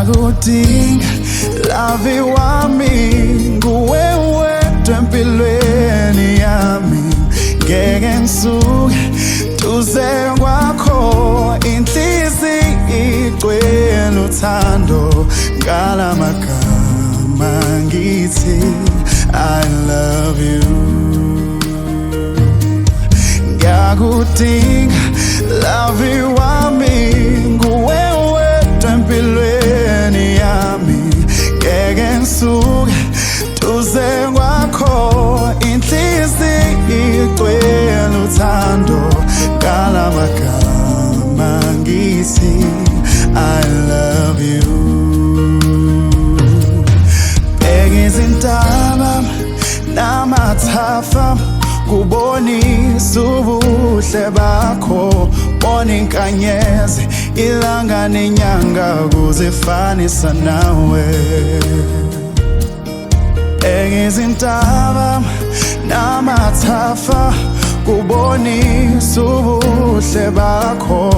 ngiyakudinga love wami, nguwe wedwa empilweni yami. Ngeke ngisuke duze kwakho, inhliziyo igcwele uthando. Ngalamagama ngithi I love you. Ngiyakudinga love wami, nguwe wedwa empilweni yami. Ngeke ngisuke duze kwakho, inhliziyo igcwele uthando. Ngalamagama ngithi I love you. Bheka izintaba namathafa, kubonisa ubuhle bakho. Bona inkanyezi, ilanga nenyanga kuzifanisa nawe. Bheka izintaba namathafa, kubonisa ubuhle bakho.